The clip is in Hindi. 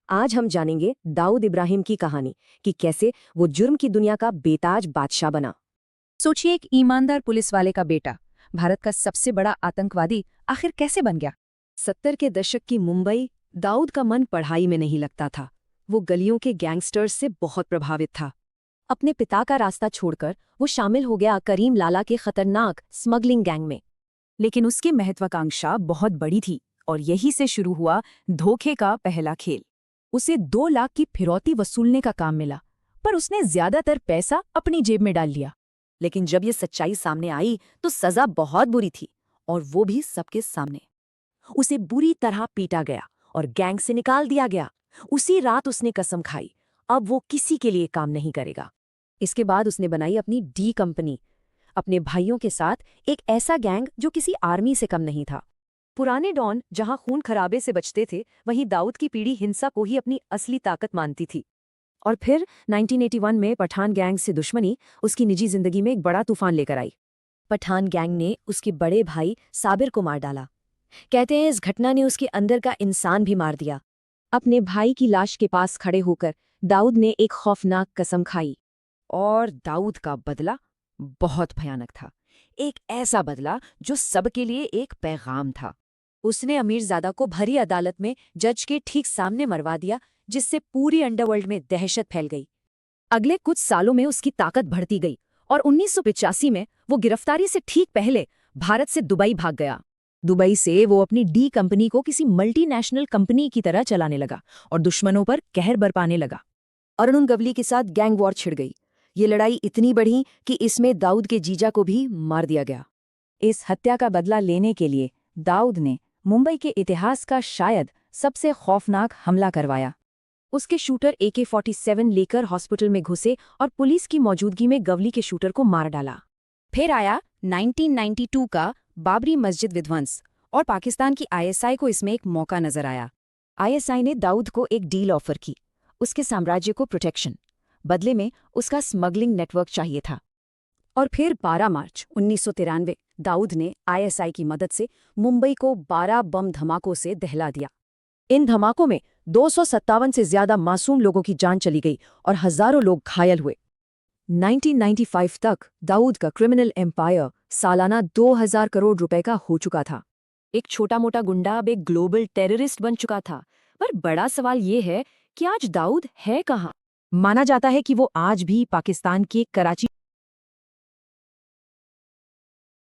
आज हम जानेंगे दाऊद इब्राहिम की कहानी कि कैसे वो जुर्म की दुनिया का बेताज बादशाह बना। सोचिए, एक ईमानदार पुलिस वाले का बेटा भारत का सबसे बड़ा आतंकवादी आखिर कैसे बन गया। 70 के दशक की मुंबई। दाऊद का मन पढ़ाई में नहीं लगता था। वो गलियों के गैंगस्टर्स से बहुत प्रभावित था। अपने पिता का रास्ता छोड़कर वो शामिल हो गया करीम लाला के खतरनाक स्मगलिंग गैंग में। लेकिन उसकी महत्वाकांक्षा बहुत बड़ी थी और यही से शुरू हुआ धोखे का पहला खेल। उसे 2 लाख की फिरौती वसूलने का काम मिला, पर उसने ज्यादातर पैसा अपनी जेब में डाल लिया। लेकिन जब ये सच्चाई सामने आई तो सजा बहुत बुरी थी, और वो भी सबके सामने। उसे बुरी तरह पीटा गया और गैंग से निकाल दिया गया। उसी रात उसने कसम खाई, अब वो किसी के लिए काम नहीं करेगा। इसके बाद उसने बनाई अपनी डी कंपनी, अपने भाइयों के साथ एक ऐसा गैंग जो किसी आर्मी से कम नहीं था। पुराने डॉन जहां खून खराबे से बचते थे, वहीं दाऊद की पीढ़ी हिंसा को ही अपनी असली ताकत मानती थी। और फिर 1981 में पठान गैंग से दुश्मनी उसकी निजी जिंदगी में एक बड़ा तूफान लेकर आई। पठान गैंग ने उसके बड़े भाई साबिर को मार डाला। कहते हैं इस घटना ने उसके अंदर का इंसान भी मार दिया। अपने भाई की लाश के पास खड़े होकर दाऊद ने एक खौफनाक कसम खाई। और दाऊद का बदला बहुत भयानक था। एक ऐसा बदला जो सबके लिए एक पैगाम था। उसने अमीरजादा को भरी अदालत में जज के ठीक सामने मरवा दिया, जिससे पूरी अंडरवर्ल्ड में दहशत फैल गई। अगले कुछ सालों में उसकी ताकत बढ़ती गई और 1985 में वो गिरफ्तारी से ठीक पहले भारत से दुबई भाग गया। दुबई से वो अपनी डी कंपनी को किसी मल्टीनेशनल कंपनी की तरह चलाने लगा और दुश्मनों पर कहर बरपाने लगा। अरुण गवली के साथ गैंग वॉर छिड़ गई। ये लड़ाई इतनी बढ़ी कि इसमें दाऊद के जीजा को भी मार दिया गया। इस हत्या का बदला लेने के लिए दाऊद ने मुंबई के इतिहास का शायद सबसे खौफनाक हमला करवाया। उसके शूटर AK-47 लेकर हॉस्पिटल में घुसे और पुलिस की मौजूदगी में गवली के शूटर को मार डाला। फिर आया 1992 का बाबरी मस्जिद विध्वंस, और पाकिस्तान की ISI को इसमें एक मौका नजर आया। ISI ने दाऊद को एक डील ऑफर की, उसके साम्राज्य को प्रोटेक्शन, बदले में उसका स्मगलिंग नेटवर्क चाहिए था। और फिर 12 मार्च 1993 दाऊद ने ISI की मदद से मुंबई को 12 बम धमाकों से दहला दिया। इन धमाकों में 257 से ज्यादा मासूम लोगों की जान चली गई और हजारों लोग घायल हुए। 1995 तक दाऊद का क्रिमिनल एम्पायर सालाना 2000 करोड़ रुपए का हो चुका था। एक छोटा मोटा गुंडा अब एक ग्लोबल टेररिस्ट बन चुका था। पर बड़ा सवाल ये है कि आज दाऊद है कहाँ? माना जाता है कि वो आज भी पाकिस्तान के कराची